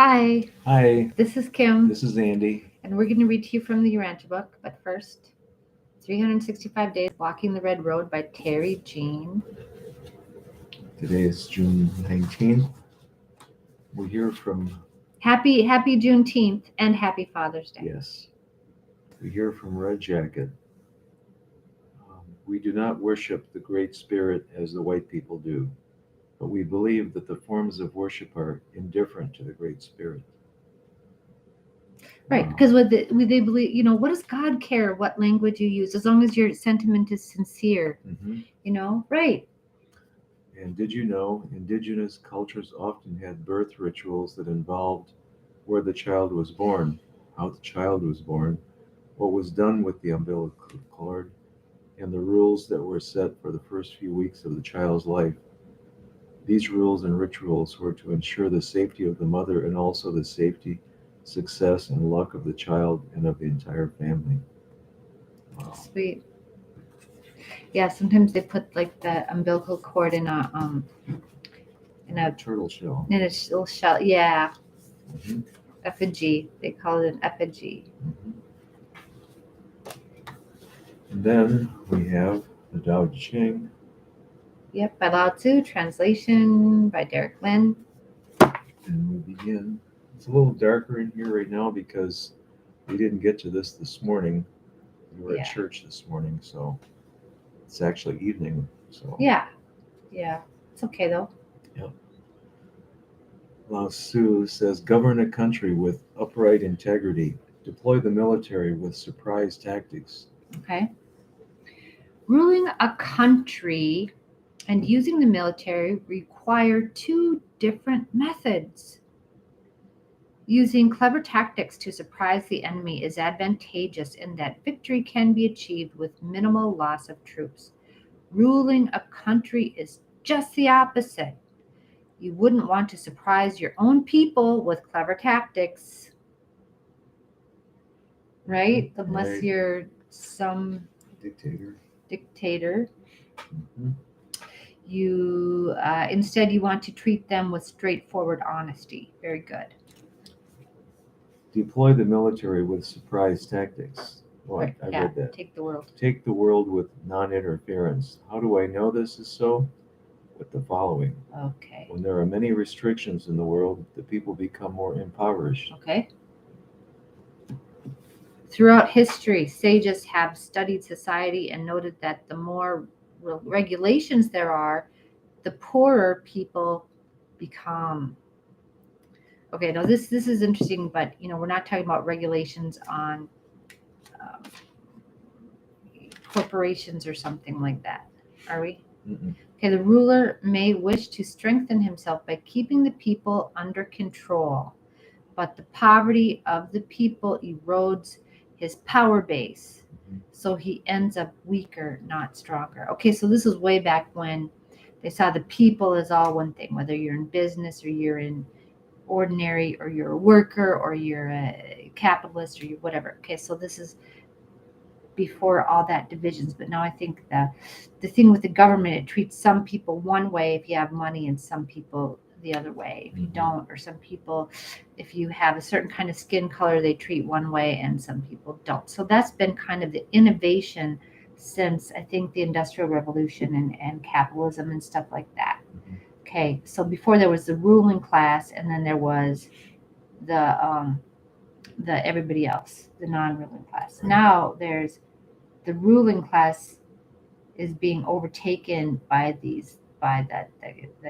Hi, Hi, this is Kim, this is Andy. and we're going to read to you from the Urantia book. But first, 365 Days Walking the Red Road by Terry Jean. Today is June 19th. We hear from, Happy Juneteenth and happy Father's Day. yes, we hear from Red Jacket. We do not worship the Great Spirit as the white people do, but we believe that the forms of worship are indifferent to the Great Spirit. Right, because they believe, what does God care what language you use as long as your sentiment is sincere, Mhm. Right. And did you know indigenous cultures often had birth rituals that involved where the child was born, how the child was born, what was done with the umbilical cord, and the rules that were set for the first few weeks of the child's life. These rules and rituals were to ensure the safety of the mother and also the safety, success, and luck of the child and of the entire family. Wow. Sweet. Yeah, sometimes they put like the umbilical cord in a Turtle shell. little shell. Yeah, Mhm. effigy. They call it an effigy. Mhm. And then we have the Tao Te Ching. Yep, by Lao Tzu, translation by Derek Lin. And we begin. It's a little darker in here right now because we didn't get to this morning. We were at Yeah. church this morning, so it's actually evening. So Yeah, yeah. It's okay though. yeah. Lao Tzu says, govern a country with upright integrity, deploy the military with surprise tactics. Okay. Ruling a country and using the military require two different methods. Using clever tactics to surprise the enemy is advantageous in that victory can be achieved with minimal loss of troops. Ruling a country is just the opposite. You wouldn't want to surprise your own people with clever tactics, right? Unless Right. you're some Dictator. dictator. Hmm. Instead you want to treat them with straightforward honesty. Very good. Deploy the military with surprise tactics. Oh, Right. I Yeah. read that. Take the world. Take the world with non interference. How do I know this is so? With the following. Okay. When there are many restrictions in the world, the people become more impoverished. Okay. Throughout history, sages have studied society and noted that the more regulations there are, the poorer people become. Okay, now this is interesting, but we're not talking about regulations on um, corporations or something like that, are we? Mm-mm. Okay, the ruler may wish to strengthen himself by keeping the people under control, but the poverty of the people erodes his power base. Mhm. So he ends up weaker, not stronger. Okay, so this is way back when they saw the people as all one thing, whether you're in business or you're in ordinary or you're a worker or you're a capitalist or you whatever. Okay, so this is before all that divisions, but now I think the thing with the government, it treats some people one way if you have money and some people the other way if you don't, or some people if you have a certain kind of skin color they treat one way and some people don't. So that's been kind of the innovation since I think the industrial revolution and capitalism and stuff like that. Okay, so before there was the ruling class and then there was the the everybody else, the non-ruling class. Right. Now there's the ruling class is being overtaken by the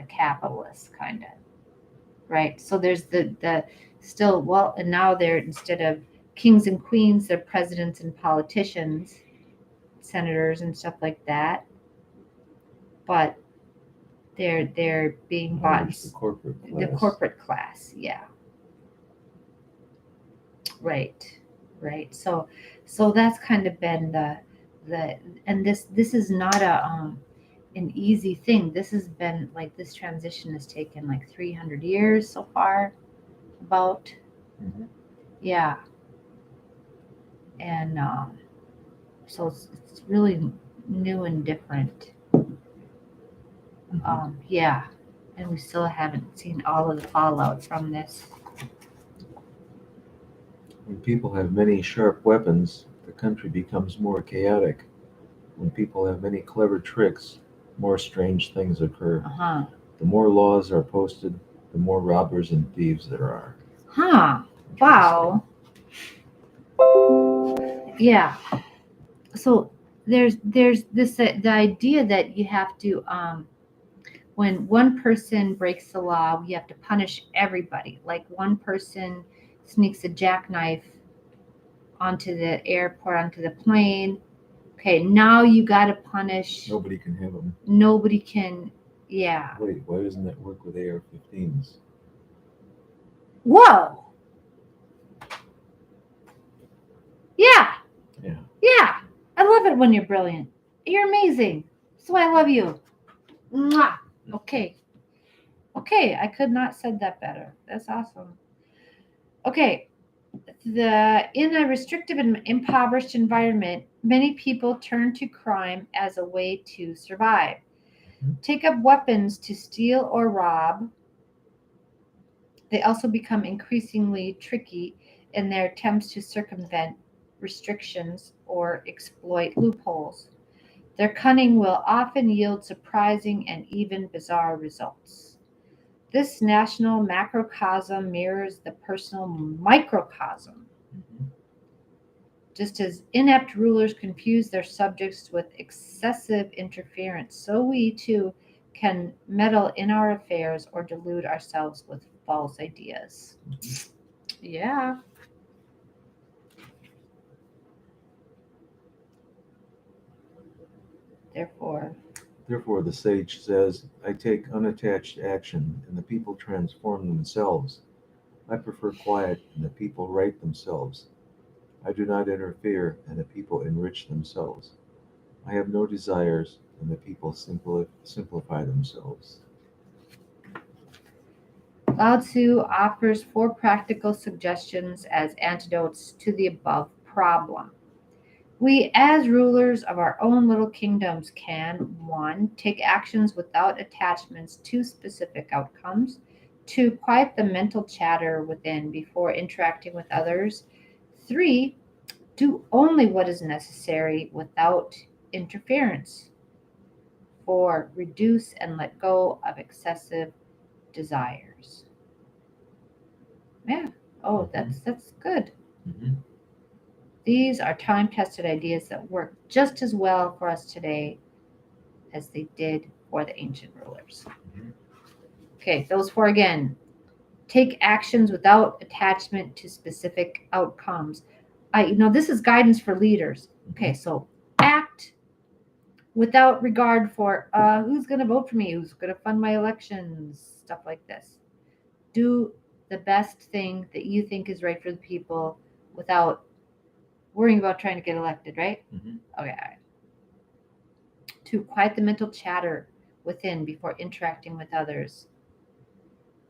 capitalists kind of, right? So there's the still, well, and now they're, instead of kings and queens, they're presidents and politicians, senators and stuff like that, but they're being Now bought. there's the corporate class. The corporate class, yeah. Right, right. So that's kind of been the and this is not a an easy thing. This has been like, this transition has taken like 300 years so far, about. Mhm. Yeah, and so it's really new and different. Mhm. Yeah, and we still haven't seen all of the fallout from this. When people have many sharp weapons, the country becomes more chaotic. When people have many clever tricks, more strange things occur. Uh-huh. The more laws are posted, the more robbers and thieves there are. Huh. Wow. Yeah. So there's this the idea that you have to when one person breaks the law, we have to punish everybody. Like one person sneaks a jackknife onto the airport, onto the plane. Okay, now you got to punish. Nobody can have them. Nobody can. Yeah. Wait, why doesn't that work with AR-15s? Whoa. Yeah. Yeah. Yeah. I love it when you're brilliant. You're amazing. So I love you. Mwah. Okay. Okay, I could not said that better. That's awesome. Okay. In a restrictive and impoverished environment, many people turn to crime as a way to survive. Take up weapons to steal or rob. They also become increasingly tricky in their attempts to circumvent restrictions or exploit loopholes. Their cunning will often yield surprising and even bizarre results. This national macrocosm mirrors the personal microcosm. Mhm. Just as inept rulers confuse their subjects with excessive interference, so we too can meddle in our affairs or delude ourselves with false ideas. Yeah. Therefore, Therefore, the sage says, I take unattached action, and the people transform themselves. I prefer quiet, and the people right themselves. I do not interfere, and the people enrich themselves. I have no desires, and the people simplify themselves. Lao Tzu offers 4 practical suggestions as antidotes to the above problem. We, as rulers of our own little kingdoms, can 1. Take actions without attachments to specific outcomes, 2. Quiet the mental chatter within before interacting with others, 3. Do only what is necessary without interference, 4. Reduce and let go of excessive desires. Yeah. Oh, that's good. Mhm. These are time tested ideas that work just as well for us today as they did for the ancient rulers. Mhm. Okay, those 4 again. Take actions without attachment to specific outcomes. This is guidance for leaders. Okay, so act without regard for who's going to vote for me, who's going to fund my elections, stuff like this. Do the best thing that you think is right for the people without worrying about trying to get elected, right? Mhm. Okay, all right. 2. Quiet the mental chatter within before interacting with others.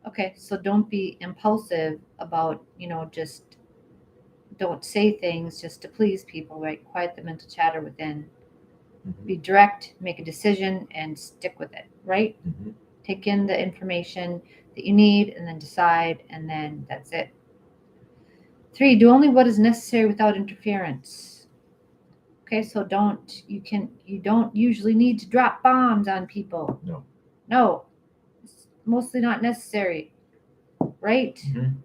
Okay, so don't be impulsive about, just don't say things just to please people, right? Quiet the mental chatter within. Mhm. Be direct, make a decision, and stick with it, right? Mhm. Take in the information that you need and then decide, and then that's it. 3. Do only what is necessary without interference. Okay, so you don't usually need to drop bombs on people. No. No, it's mostly not necessary, right? Mhm.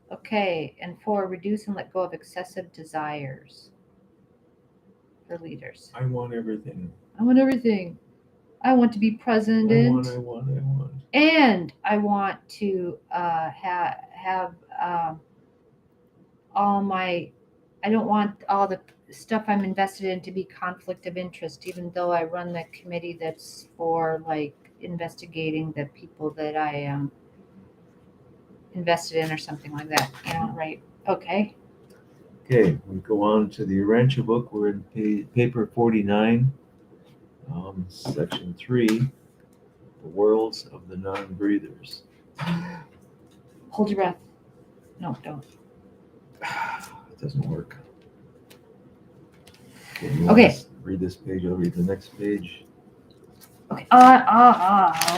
Okay, and 4, reduce and let go of excessive desires for leaders. I want everything. I want everything. I want to be president, I want. and I want to have all my. I don't want all the stuff I'm invested in to be conflict of interest, even though I run the committee that's for like investigating the people that I am invested in or something like that. Right? Okay. Okay, we go on to the Urantia book. We're in paper 49, section 3, the worlds of the non-breathers. Hold your breath. No, don't. It doesn't work. Okay, Okay. read this page. I'll read the next page. Okay.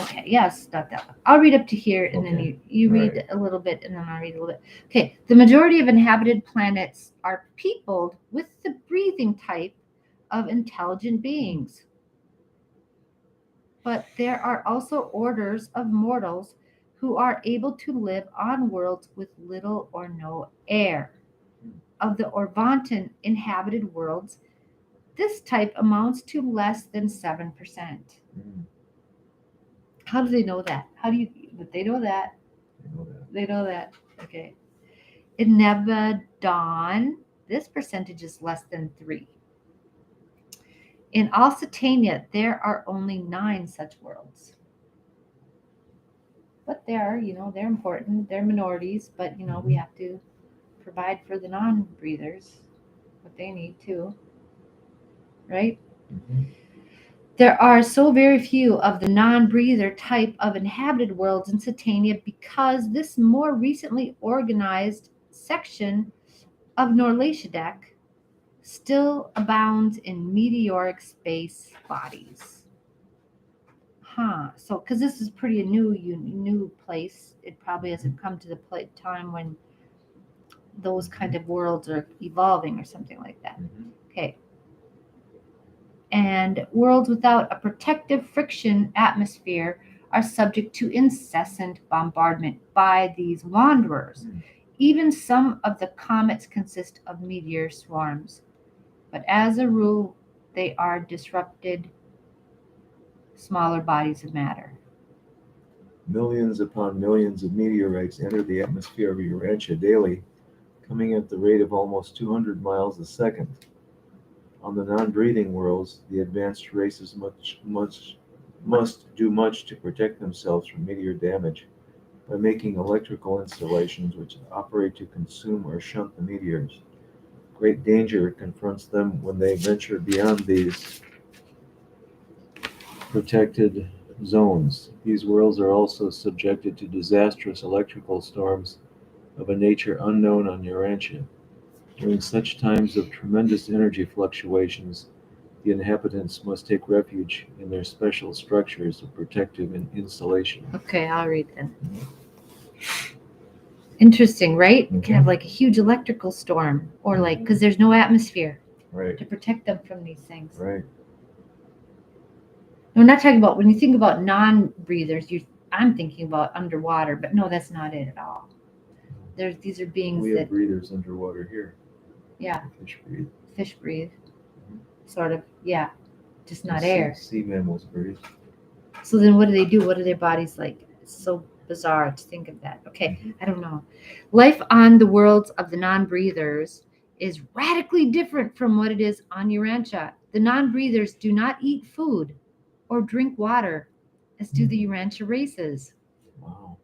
Okay. Yes, not that one. I'll read up to here, and then Okay. you All read right. a little bit, and then I'll read a little bit. Okay. The majority of inhabited planets are peopled with the breathing type of intelligent beings. But there are also orders of mortals who are able to live on worlds with little or no air. Of the Orvantan inhabited worlds, this type amounts to less than 7%. Mm, How do they know that? How do you, but they know that. I know that. They know that. Okay. In Nebadon, this percentage is less than 3. In Alcitania, there are only 9 such worlds. But they're important. They're minorities, but, we have to provide for the non-breathers what they need too, right? Mm-hmm. There are so very few of the non-breather type of inhabited worlds in Satania because this more recently organized section of Norlatiadek still abounds in meteoric space bodies. So because this is pretty a new place, it probably hasn't come to the time when those kind of worlds are evolving or something like that. Mm-hmm. Okay. And worlds without a protective friction atmosphere are subject to incessant bombardment by these wanderers. Mm. Even some of the comets consist of meteor swarms, but as a rule, they are disrupted smaller bodies of matter. Millions upon millions of meteorites enter the atmosphere of Urantia daily, coming at the rate of almost 200 miles a second. On the non-breathing worlds, the advanced races must do much to protect themselves from meteor damage by making electrical installations which operate to consume or shunt the meteors. Great danger confronts them when they venture beyond these protected zones. These worlds are also subjected to disastrous electrical storms of a nature unknown on Urantia. During such times of tremendous energy fluctuations, the inhabitants must take refuge in their special structures of protective insulation. Okay, I'll read then. Interesting, right? Mhm. Kind of like a huge electrical storm, or like because there's no atmosphere Right, to protect them from these things. right. We're not talking about when you think about non-breathers. I'm thinking about underwater, but no, that's not it at all. These are beings We that, have breathers underwater here. yeah, Fish breathe. fish breathe, sort of, yeah, just not Sea- air. Sea mammals breathe. So then, what do they do? What are their bodies like? It's so bizarre to think of that. Okay, Mhm. I don't know. Life on the worlds of the non-breathers is radically different from what it is on Urantia. The non-breathers do not eat food or drink water, as do the Urantia races. Wow.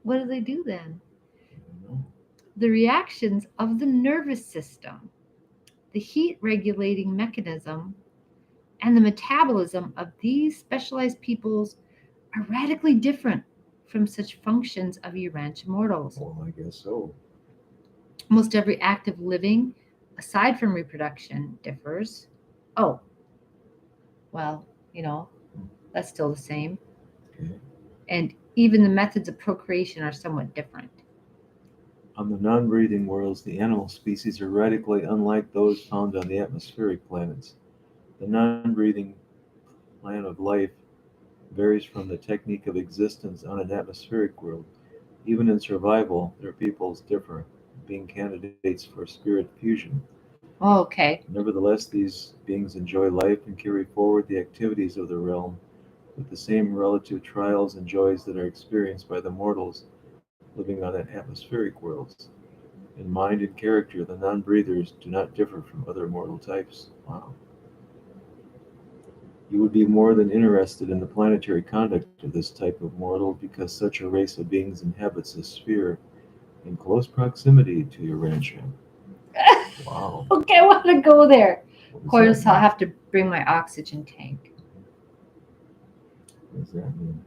What do they do then? I don't know. The reactions of the nervous system, the heat regulating mechanism, and the metabolism of these specialized peoples are radically different from such functions of Urantia mortals. Well, I guess so. Almost every act of living, aside from reproduction, differs. Oh, well, that's still the same. Okay. And even the methods of procreation are somewhat different. On the non-breathing worlds, the animal species are radically unlike those found on the atmospheric planets. The non-breathing plan of life varies from the technique of existence on an atmospheric world. Even in survival, their peoples differ, being candidates for spirit fusion. Oh, okay. Nevertheless, these beings enjoy life and carry forward the activities of the realm with the same relative trials and joys that are experienced by the mortals living on atmospheric worlds. In mind and character, the non-breathers do not differ from other mortal types. Wow. You would be more than interested in the planetary conduct of this type of mortal because such a race of beings inhabits a sphere in close proximity to Urantia. Wow. Okay, I want to go there. What Of does course, that I'll mean? have to bring my oxygen tank. What does that mean?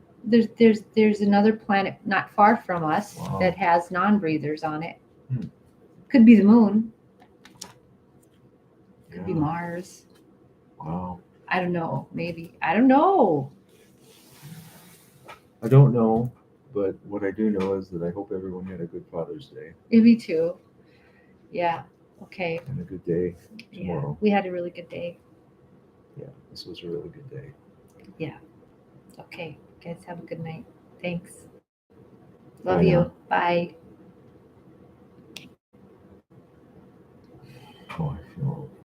There's another planet not far from us Wow. that has non-breathers on it. Hmm. Could be the moon. Could be Yeah. Mars. Wow. I don't know. Maybe. I don't know. I don't know, but what I do know is that I hope everyone had a good Father's Day Me too. Yeah. Okay. and a good day Yeah. tomorrow. We had a really good day. Yeah, this was a really good day. Yeah. Okay. Guys, have a good night. Thanks. Love Bye you. now. Bye. Oh,